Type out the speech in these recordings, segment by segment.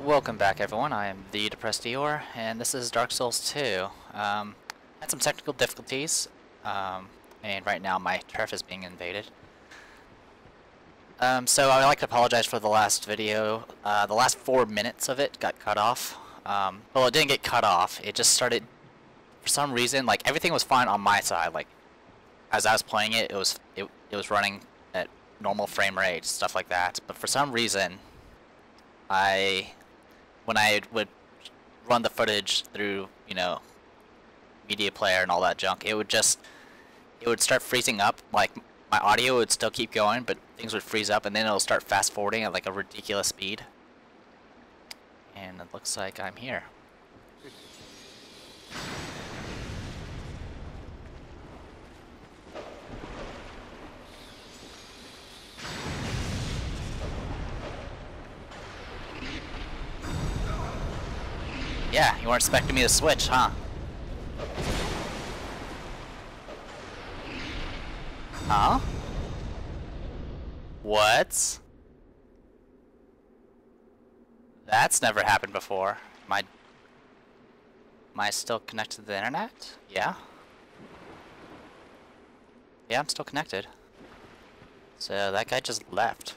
Welcome back, everyone. I am the Depressed Eeyore, and this is Dark Souls 2. Had some technical difficulties, and right now my turf is being invaded. So I would like to apologize for the last video. The last 4 minutes of it got cut off. Well, it didn't get cut off. It just started, for some reason, like everything was fine on my side. Like as I was playing it, it was running at normal frame rate, stuff like that. But for some reason, when I would run the footage through, you know, media player and all that junk, it would start freezing up. Like my audio would still keep going, but things would freeze up, and then it'll start fast forwarding at like a ridiculous speed. And it looks like I'm here. Yeah, you weren't expecting me to switch, huh? Huh? What? That's never happened before. Am I still connected to the internet? Yeah. Yeah, I'm still connected. So that guy just left.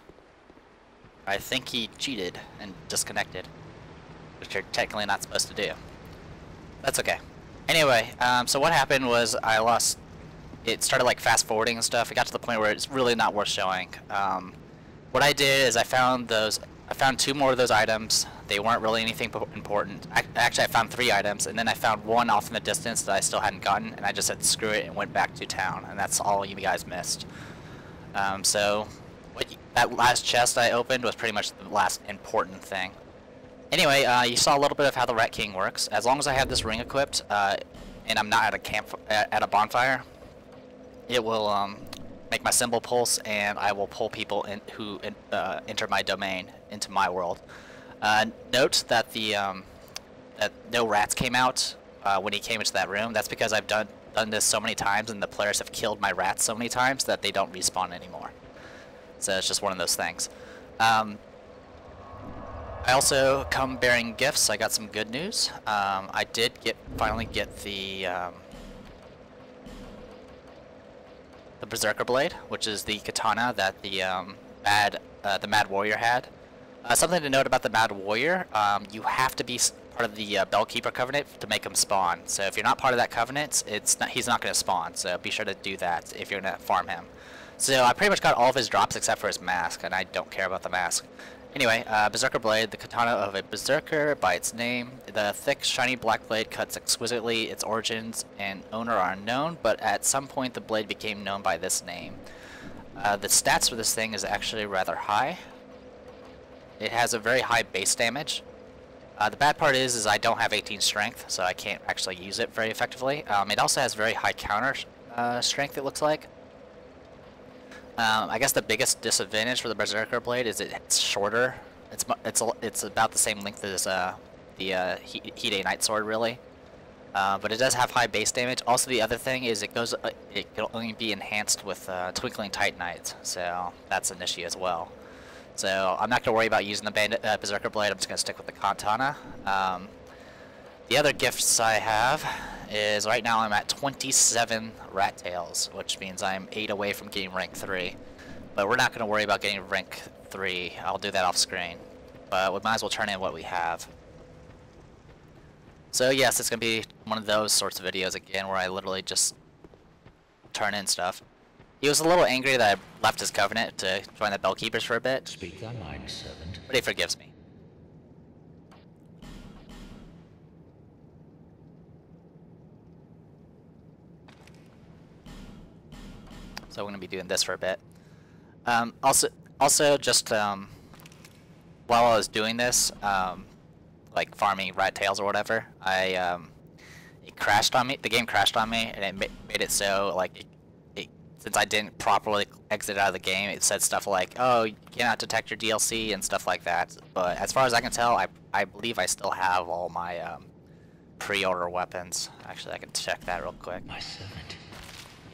I think he cheated and disconnected, which you're technically not supposed to do. That's okay. Anyway, so what happened was I lost. It started like fast forwarding and stuff. It got to the point where it's really not worth showing. What I did is I found 2 more of those items. They weren't really anything important. Actually, I found 3 items, and then I found 1 off in the distance that I still hadn't gotten, and I just said screw it and went back to town, and that's all you guys missed. So that last chest I opened was pretty much the last important thing. Anyway, you saw a little bit of how the Rat King works. As long as I have this ring equipped, and I'm not at a bonfire, it will make my symbol pulse, and I will pull people who enter my domain into my world. Note that that no rats came out when he came into that room. That's because I've done this so many times, and the players have killed my rats so many times that they don't respawn anymore. So it's just one of those things. I also come bearing gifts. I got some good news. I did finally get the Berserker Blade, which is the katana that the Mad Warrior had. Something to note about the Mad Warrior: you have to be part of the Bellkeeper Covenant to make him spawn. So if you're not part of that covenant, he's not going to spawn. So be sure to do that if you're going to farm him. So I pretty much got all of his drops except for his mask, and I don't care about the mask. Anyway, Berserker Blade, the katana of a berserker by its name. The thick, shiny black blade cuts exquisitely. Its origins and owner are unknown, but at some point the blade became known by this name. The stats for this thing is actually rather high. It has a very high base damage. The bad part is I don't have 18 strength, so I can't actually use it very effectively. It also has very high counter strength, it looks like. I guess the biggest disadvantage for the Berserker Blade is it's shorter. It's about the same length as the Hide Knight Sword, really. But it does have high base damage. Also, the other thing is it can only be enhanced with Twinkling Titanite, so that's an issue as well. So I'm not gonna worry about using the Berserker Blade. I'm just gonna stick with the katana. The other gifts I have is right now I'm at 27 rat tails, which means I'm 8 away from getting rank 3. But we're not going to worry about getting rank 3. I'll do that off screen. But we might as well turn in what we have. So yes, it's going to be one of those sorts of videos again where I literally just turn in stuff. He was a little angry that I left his covenant to join the Bellkeepers for a bit. Speak thy mind, servant. But he forgives me. So we're going to be doing this for a bit. Also, just while I was doing this, like farming rat tails or whatever, it crashed on me. The game crashed on me, and it made it so like since I didn't properly exit out of the game, it said stuff like, "Oh, you cannot detect your DLC" and stuff like that. But as far as I can tell, I believe I still have all my pre-order weapons. Actually, I can check that real quick. My servant.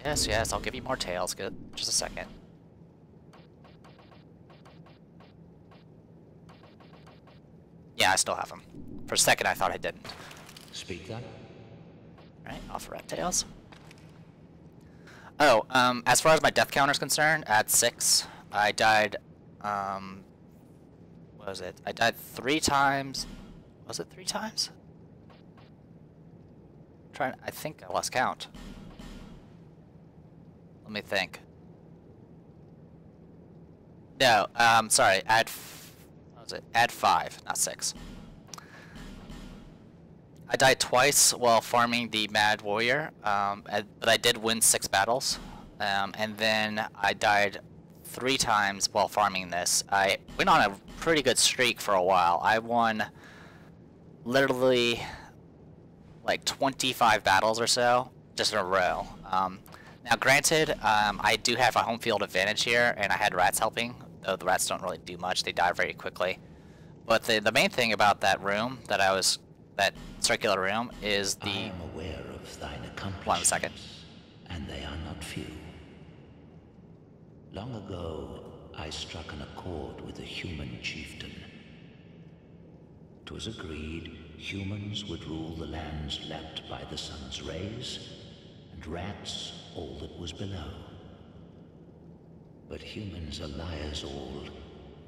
Yes, I'll give you more tails. Good. Just a second. Yeah, I still have them. For a second, I thought I didn't. Speak then. Alright, off rat tails. Oh, as far as my death counter is concerned, at 6, I died, what was it? I died 3 times. Was it 3 times? I think I lost count. Let me think. No, sorry, what was it? Add 5, not 6. I died twice while farming the Mad Warrior, but I did win 6 battles. And then I died 3 times while farming this. I went on a pretty good streak for a while. I won literally like 25 battles or so, just in a row. Now granted, I do have a home field advantage here, and I had rats helping, though the rats don't really do much, they die very quickly. But the main thing about that room, that circular room, is the... I am aware of thine accomplishments, 1 second. and they are not few. Long ago, I struck an accord with a human chieftain. 'Twas agreed humans would rule the lands lapped by the sun's rays, and rats all that was below. But humans are liars all,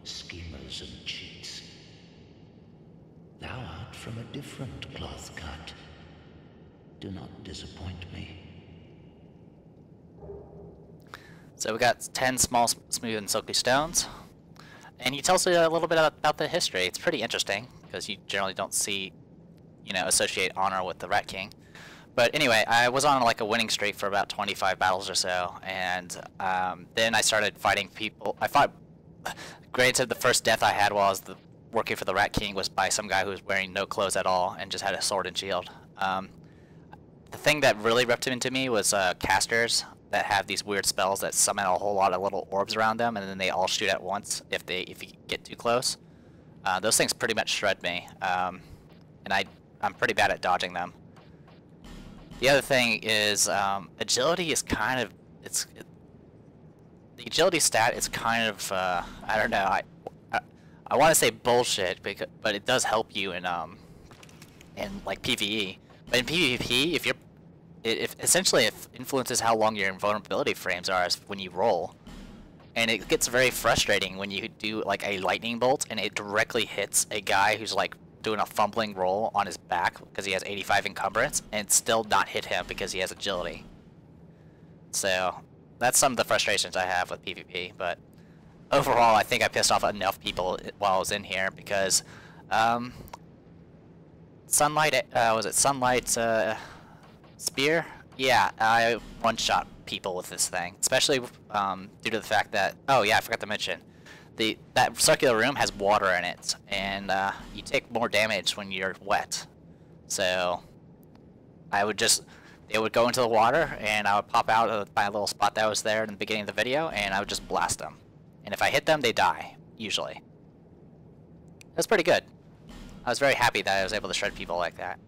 schemers and cheats. Thou art from a different cloth cut. Do not disappoint me. So we got 10 small, smooth, and silky stones. And he tells you a little bit about the history. It's pretty interesting, because you generally don't see, associate honor with the Rat King. But anyway, I was on like a winning streak for about 25 battles or so, and then I started fighting people. Granted, the first death I had while I was working for the Rat King was by some guy who was wearing no clothes at all and just had a sword and shield. The thing that really ripped him into me was casters that have these weird spells that summon a whole lot of little orbs around them, and then they all shoot at once if you get too close. Those things pretty much shred me, and I'm pretty bad at dodging them. The other thing is agility is kind of the agility stat is kind of I don't know, I want to say bullshit, but it does help you in like PvE. But in PvP, it essentially influences how long your invulnerability frames are when you roll, and it gets very frustrating when you do like a lightning bolt and it directly hits a guy who's like doing a fumbling roll on his back because he has 85 encumbrance and still not hit him because he has agility. So that's some of the frustrations I have with PvP, but overall I think I pissed off enough people while I was in here because Sunlight, was it Sunlight Spear? Yeah, I one-shot people with this thing, especially due to the fact that, oh yeah, I forgot to mention, that circular room has water in it, and you take more damage when you're wet. So they would go into the water, and I would pop out of my little spot that was there in the beginning of the video, and I would just blast them. And if I hit them, they die, usually. That's pretty good. I was very happy that I was able to shred people like that.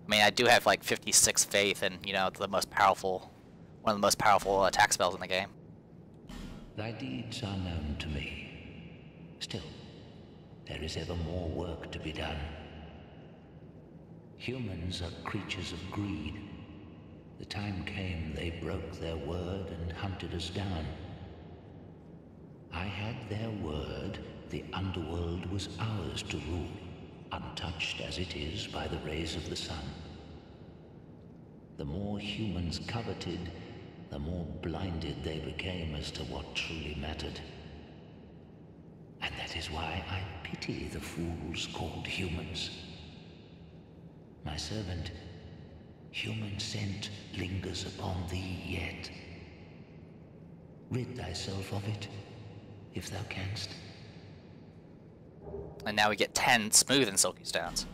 I mean, I do have like 56 faith and, one of the most powerful attack spells in the game. Thy deeds are known to me. Still, there is ever more work to be done. Humans are creatures of greed. The time came they broke their word and hunted us down. I had their word. The underworld was ours to rule, untouched as it is by the rays of the sun. The more humans coveted, the more blinded they became as to what truly mattered. And that is why I pity the fools called humans. My servant, human scent lingers upon thee yet. Rid thyself of it, if thou canst. And now we get 10 smooth and silky stones.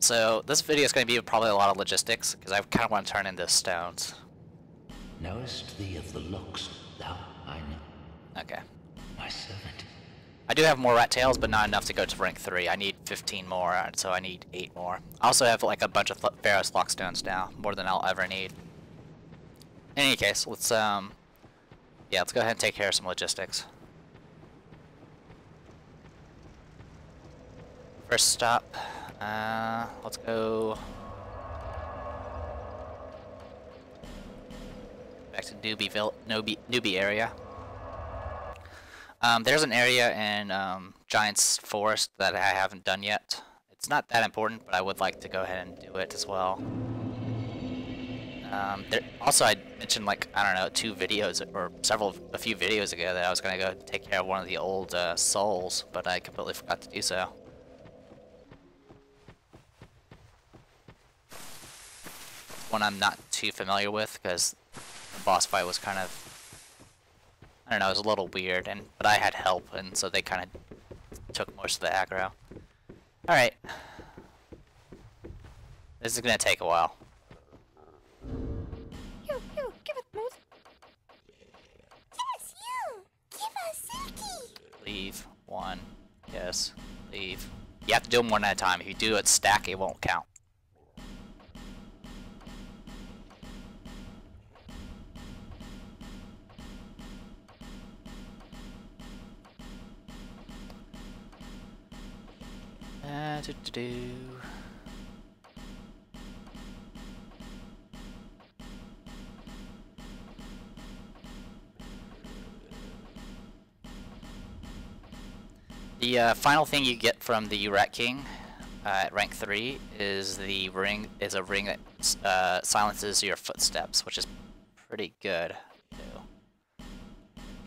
So this video is going to be probably a lot of logistics, because I kind of want to turn into stones. Knowest thee of the locks, thou, I know. Okay. My servant. I do have more rat tails, but not enough to go to rank 3. I need 15 more, so I need 8 more. I also have like a bunch of Pharaoh's Lock stones now, more than I'll ever need. In any case, let's go ahead and take care of some logistics. first stop. Let's go back to newbie area. There's an area in Giant's Forest that I haven't done yet. It's not that important, but I would like to go ahead and do it as well. Also, I mentioned, like, I don't know, a few videos ago that I was gonna go take care of one of the old souls, but I completely forgot to do so. One I'm not too familiar with because the boss fight was kind of, I don't know, it was a little weird, but I had help, and so they kind of took most of the aggro. All right, this is gonna take a while. Give it, Moose. Yes, you! Give us Silky! Leave. 1. Yes. Leave. You have to do them one at a time. If you do it stack, it won't count. Do. The final thing you get from the Rat King at rank 3 is a ring that silences your footsteps, which is pretty good. There we go.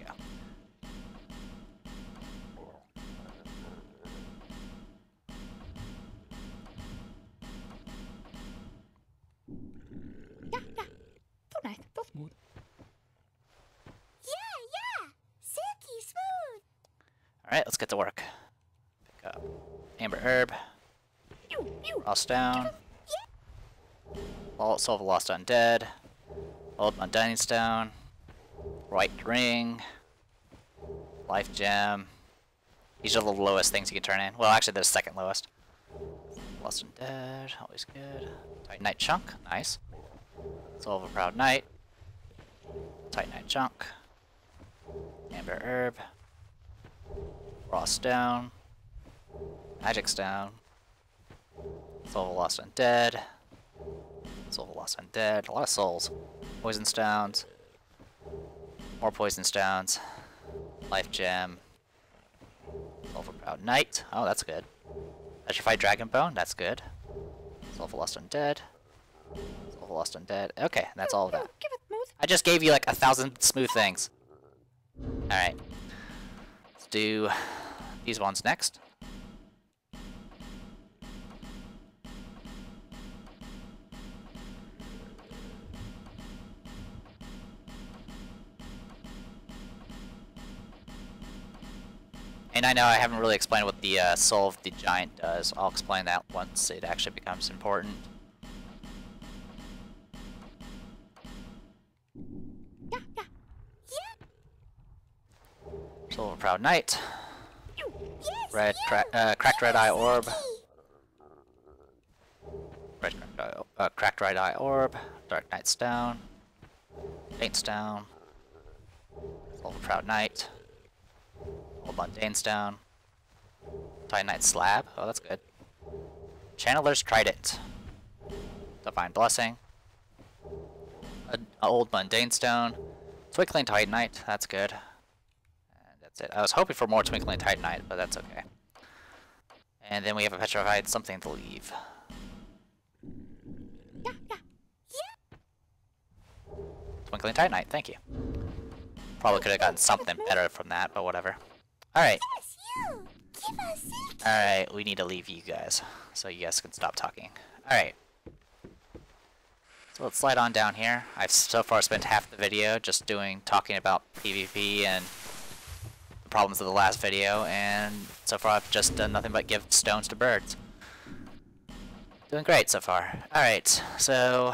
Yeah. So nice, so smooth. Yeah. Silky smooth. Alright, let's get to work. Pick up Amber Herb. Lost Down. Solve a Lost Undead. Old Mundane Stone. White Ring. Life Gem. These are the lowest things you can turn in. Well, actually, they're the second lowest. Lost Undead, always good. Titanite Chunk, nice. Soul of a Proud Knight. Titanite Chunk. Amber Herb. Raw Stone. Magic Stone. Soul of a Lost Undead. Soul of a Lost Undead. A lot of souls. Poison Stones. More Poison Stones. Life Gem. Soul of a Proud Knight. Oh, that's good. Petrified Dragon Bone. That's good. Soul of a Lost Undead. Soul of a Lost Undead. Okay, that's all of that. Give it, Moose. I just gave you like 1,000 smooth things. Alright. Let's do these ones next. And I know I haven't really explained what the Soul of the Giant does. I'll explain that once it actually becomes important. Yeah. Soul of a Proud Knight. Yes, Cracked Red Eye Orb. Cracked Red Eye Orb. Dark Knight Stone. Faint Stone. Soul of a Proud Knight. Old Mundane Stone. Titanite Slab. Oh, that's good. Channeler's Trident. Divine Blessing. An Old Mundane Stone. Twinkling Titanite. That's good. And that's it. I was hoping for more Twinkling Titanite, but that's okay. And then we have a Petrified Something to Leave. Yeah. Twinkling Titanite. Thank you. Probably could have gotten something better from that, but whatever. Alright. Yes, you! Give us Silky! Alright, we need to leave you guys, so you guys can stop talking. Alright. So let's slide on down here. I've so far spent half the video just talking about PvP and the problems of the last video, and so far I've just done nothing but give stones to birds. Doing great so far. Alright, so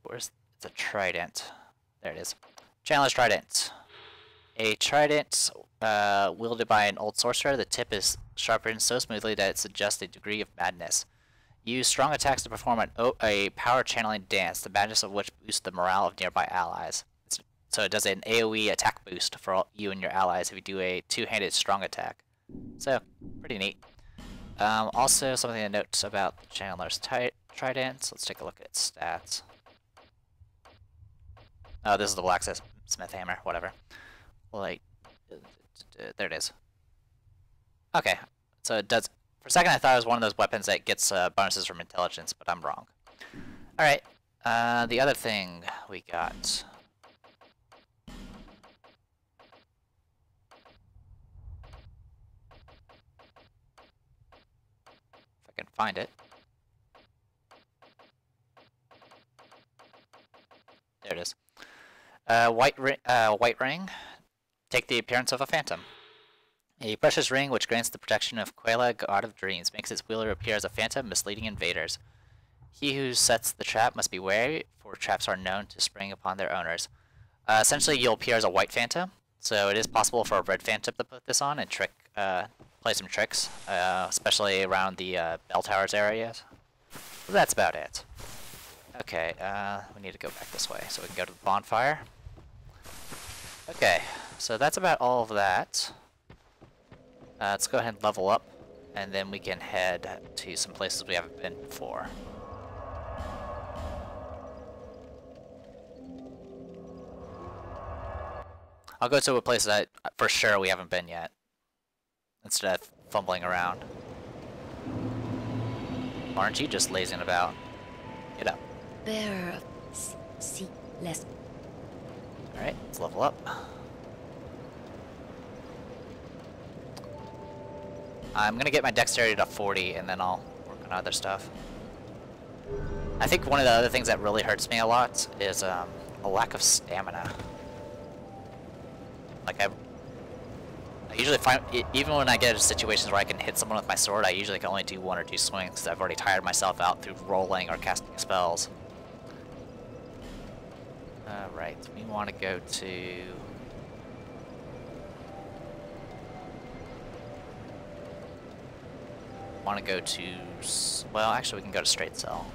where's the trident? There it is. Channeler's Trident. A trident wielded by an old sorcerer. The tip is sharpened so smoothly that it suggests a degree of madness. Use strong attacks to perform a power channeling dance, the madness of which boosts the morale of nearby allies. So it does an AoE attack boost for you and your allies if you do a two-handed strong attack. So, pretty neat. Also, something to note about Chandler's trident. Let's take a look at its stats. Oh, this is the blacksmith hammer. Whatever. Like, there it is. Okay, so it does. For a second, I thought it was one of those weapons that gets bonuses from intelligence, but I'm wrong. All right. The other thing we got. If I can find it. There it is. White ring. Take the appearance of a phantom. A precious ring which grants the protection of Quela, god of dreams, makes its wielder appear as a phantom, misleading invaders. He who sets the trap must be wary, for traps are known to spring upon their owners. Essentially, you'll appear as a white phantom, so it is possible for a red phantom to put this on and play some tricks, especially around the bell towers areas. But that's about it. Okay, we need to go back this way so we can go to the bonfire. Okay, so that's about all of that. Let's go ahead and level up, and then we can head to some places we haven't been before. I'll go to a place that for sure we haven't been yet, instead of fumbling around. Aren't you just lazing about? Get up. Bearer of see less. Alright, let's level up. I'm gonna get my dexterity to 40 and then I'll work on other stuff. I think one of the other things that really hurts me a lot is a lack of stamina. Like I usually find, even when I get into situations where I can hit someone with my sword, I usually can only do 1 or 2 swings because I've already tired myself out through rolling or casting spells. Alright, we want to go to... well, actually we can go to Straight Cell.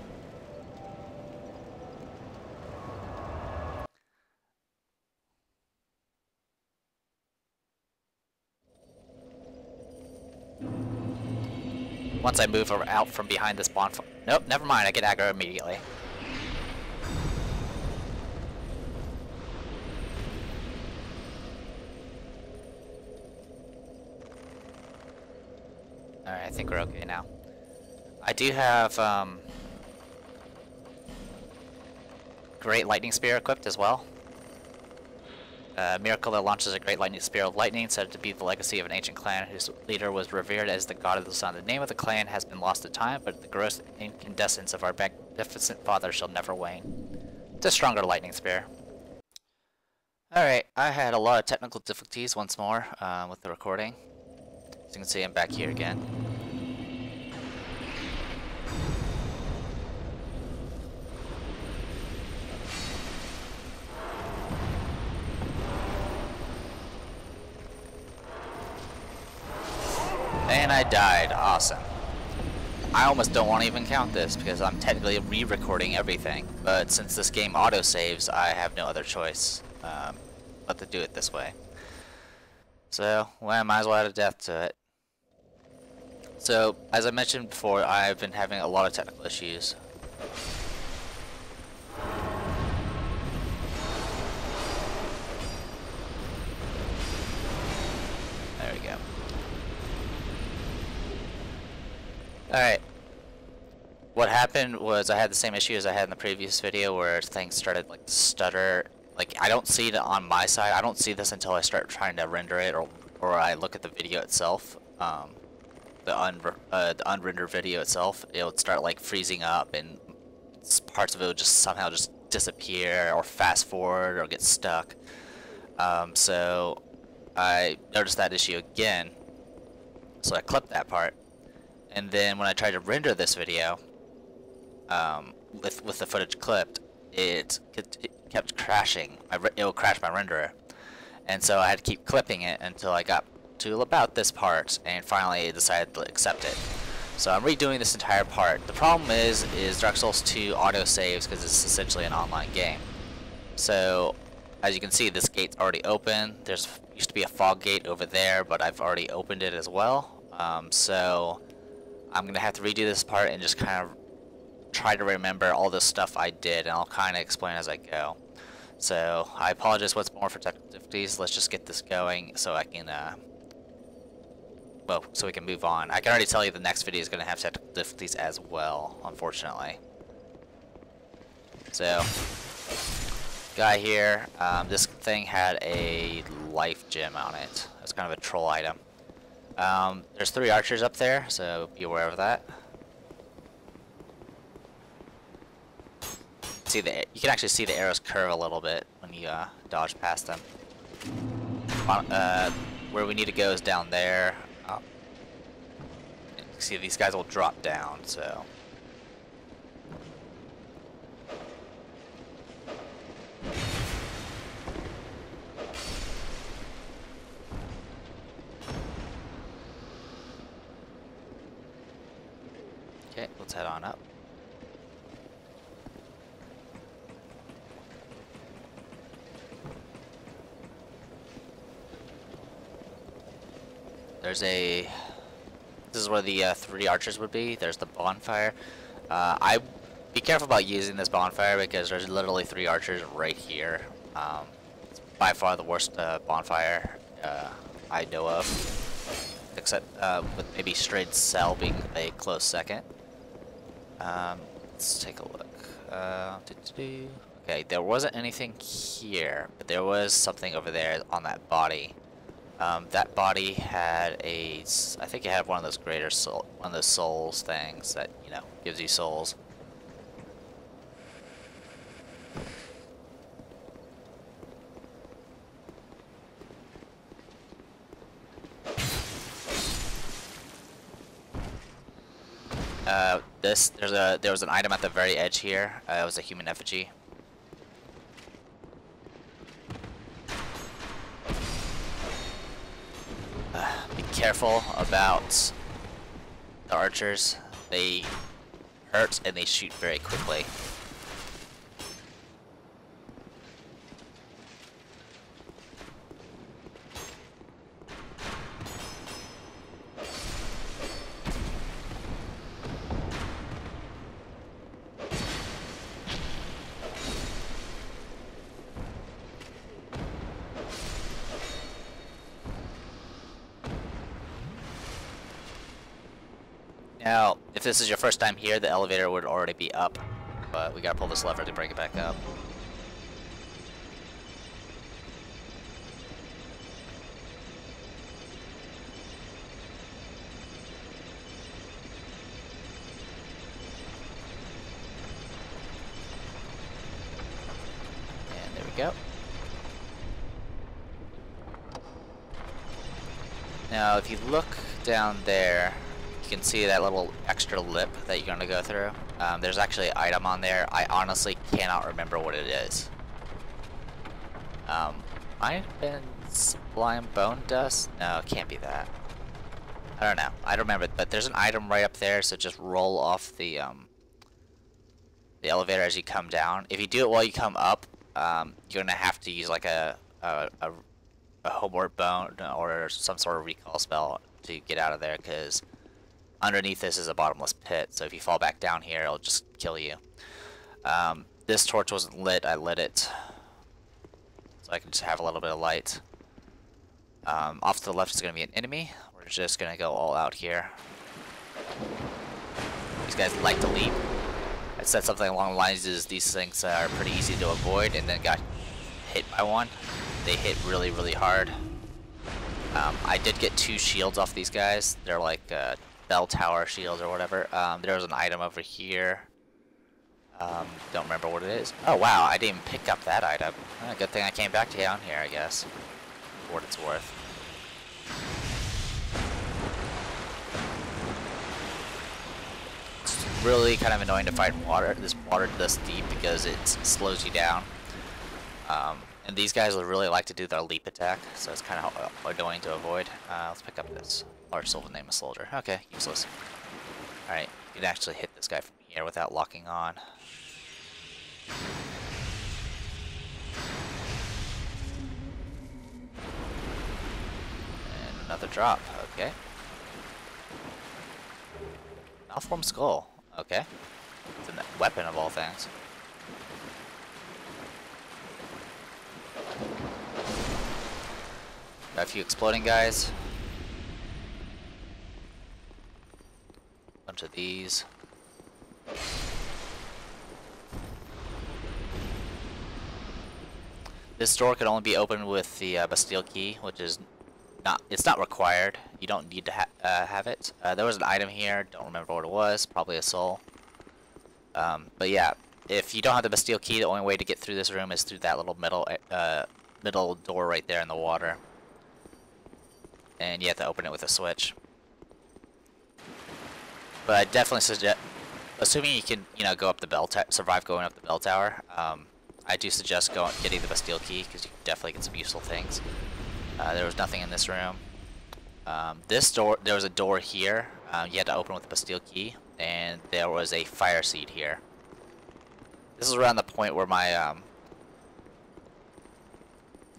Once I move out from behind this bonfire... Nope, never mind, I get aggro immediately. Alright, I think we're okay now. I do have, Great Lightning Spear equipped as well. A miracle that launches a great lightning spear of lightning, said to be the legacy of an ancient clan whose leader was revered as the god of the sun. The name of the clan has been lost to time, but the gross incandescence of our magnificent father shall never wane. It's a stronger lightning spear. Alright, I had a lot of technical difficulties once more with the recording. As you can see, I'm back here again. And I died. Awesome. I almost don't want to even count this because I'm technically re-recording everything, but since this game auto-saves, I have no other choice but to do it this way. So, well, I might as well add a death to it. So, as I mentioned before, I've been having a lot of technical issues. There we go. Alright. What happened was I had the same issue as I had in the previous video where things started like to stutter. Like, I don't see it on my side. I don't see this until I start trying to render it or I look at the video itself. The unrendered video itself, it would start like freezing up and parts of it would just somehow just disappear or fast forward or get stuck. So I noticed that issue again, so I clipped that part, and then when I tried to render this video with the footage clipped, it kept crashing. It would crash my renderer, and so I had to keep clipping it until I got to about this part and finally decided to accept it. So I'm redoing this entire part. The problem is Dark Souls 2 auto saves because it's essentially an online game. So as you can see, this gate's already open. There's used to be a fog gate over there, but I've already opened it as well. So I'm gonna have to redo this part and just kind of try to remember all the stuff I did, and I'll kind of explain as I go. So I apologize once more for technical difficulties. Let's just get this going so I can, well, so we can move on. I can already tell you the next video is going to have technical difficulties as well, unfortunately. So, guy here, this thing had a life gem on it. It's kind of a troll item. There's 3 archers up there, so be aware of that. See you can actually see the arrows curve a little bit when you dodge past them. Where we need to go is down there. See, these guys will drop down, so. Okay, let's head on up. This is where the 3 archers would be. There's the bonfire. I be careful about using this bonfire because there's literally 3 archers right here. It's by far the worst bonfire I know of, except with maybe Strayed Cell being a close second. Let's take a look. Okay, there wasn't anything here, but there was something over there on that body. That body had I think it had one of those one of those souls things that, you know, gives you souls. There was an item at the very edge here. It was a human effigy. Be careful about the archers. They hurt and they shoot very quickly. Now, if this is your first time here, the elevator would already be up, but we gotta pull this lever to bring it back up. And there we go. Now, if you look down there, you can see that little extra lip that you're going to go through. There's actually an item on there. I honestly cannot remember what it is. Might have been Sublime Bone Dust? No, it can't be that. I don't know. I don't remember, but there's an item right up there, so just roll off the elevator as you come down. If you do it while you come up, you're going to have to use like a homeward bone or some sort of recall spell to get out of there, because underneath this is a bottomless pit, so if you fall back down here, it'll just kill you. This torch wasn't lit, I lit it, so I can just have a little bit of light. Off to the left is going to be an enemy. We're just going to go all out here. These guys like to leap. I said something along the lines is these things are pretty easy to avoid, and then got hit by one. They hit really, really hard. I did get 2 shields off these guys. They're like bell tower shields or whatever. There was an item over here. Don't remember what it is. Oh wow, I didn't even pick up that item. Good thing I came back down here, I guess. For what it's worth. It's really kind of annoying to fight water this deep because it slows you down. And these guys would really like to do their leap attack, so it's kind of annoying to avoid. Let's pick up this large silver name of soldier. Okay, useless. Alright, you can actually hit this guy from here without locking on. And another drop, okay. Malformed skull. Okay. It's a weapon of all things. Got a few exploding guys. Bunch of these. This door can only be opened with the Bastille key, which is it's not required. You don't need to have it. There was an item here, don't remember what it was, probably a soul. But yeah, if you don't have the Bastille key, the only way to get through this room is through that little middle door right there in the water. And you have to open it with a switch. But I definitely suggest, assuming you can, go up the bell survive going up the bell tower, I do suggest getting the Bastille key, because you can definitely get some useful things. There was nothing in this room. This door, there was a door here. You had to open with the Bastille key, and there was a fire seed here. This is around the point where my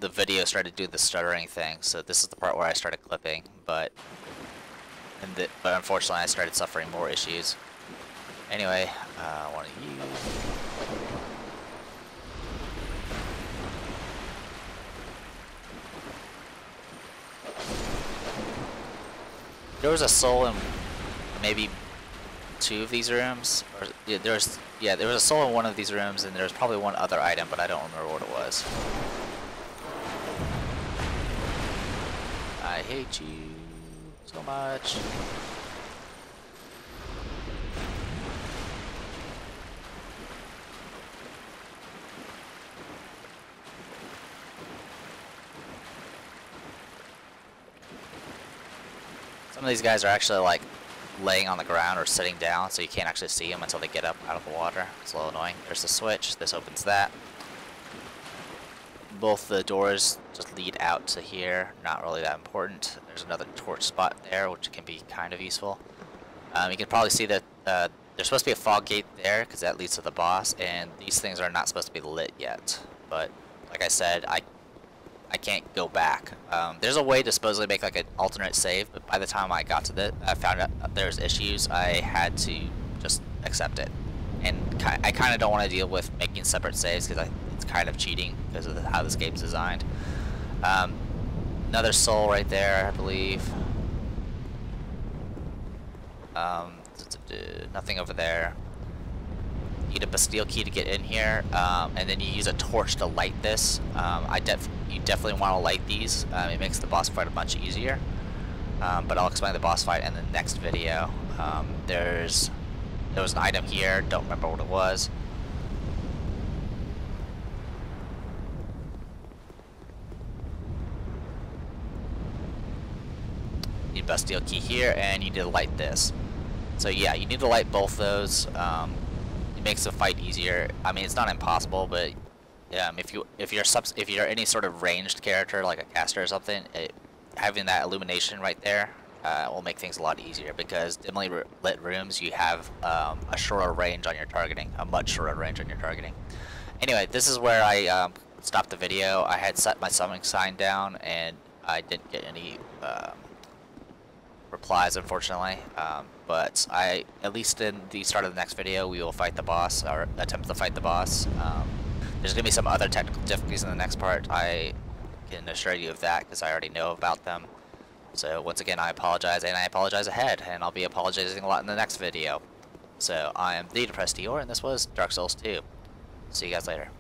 the video started to do the stuttering thing. So this is the part where I started clipping, but unfortunately I started suffering more issues. Anyway, one of you. There was a soul in maybe 2 of these rooms. Or, yeah, there was a soul in one of these rooms, and there was probably one other item, but I don't remember what it was. I hate you so much. Some of these guys are actually like laying on the ground or sitting down, so you can't actually see them until they get up out of the water. It's a little annoying. There's the switch. This opens that. Both the doors just lead out to here. Not really that important. There's another torch spot there, which can be kind of useful. You can probably see that there's supposed to be a fog gate there, because that leads to the boss, and these things are not supposed to be lit yet. But like I said, I can't go back. There's a way to supposedly make like an alternate save, but by the time I got to this, I found out there's issues. I had to just accept it, and I kind of don't want to deal with making separate saves, because it's kind of cheating because of how this game's designed. Another soul right there, I believe. Nothing over there. You need a Bastille key to get in here, and then you use a torch to light this. You definitely want to light these. It makes the boss fight much easier. But I'll explain the boss fight in the next video. There was an item here. Don't remember what it was. You need Bastille key here, and you need to light this. So yeah, you need to light both those. It makes the fight easier. I mean, it's not impossible, but if you're any sort of ranged character like a caster or something, having that illumination right there will make things a lot easier, because dimly lit rooms, you have a shorter range on your targeting, a much shorter range on your targeting. Anyway, this is where I stopped the video. I had set my summoning sign down, and I didn't get any replies, unfortunately, but at least in the start of the next video, we will fight the boss, or attempt to fight the boss. There's going to be some other technical difficulties in the next part. I can assure you of that, because I already know about them. So once again, I apologize, and I apologize ahead, and I'll be apologizing a lot in the next video. So I am the Depressed Eeyore, and this was Dark Souls 2. See you guys later.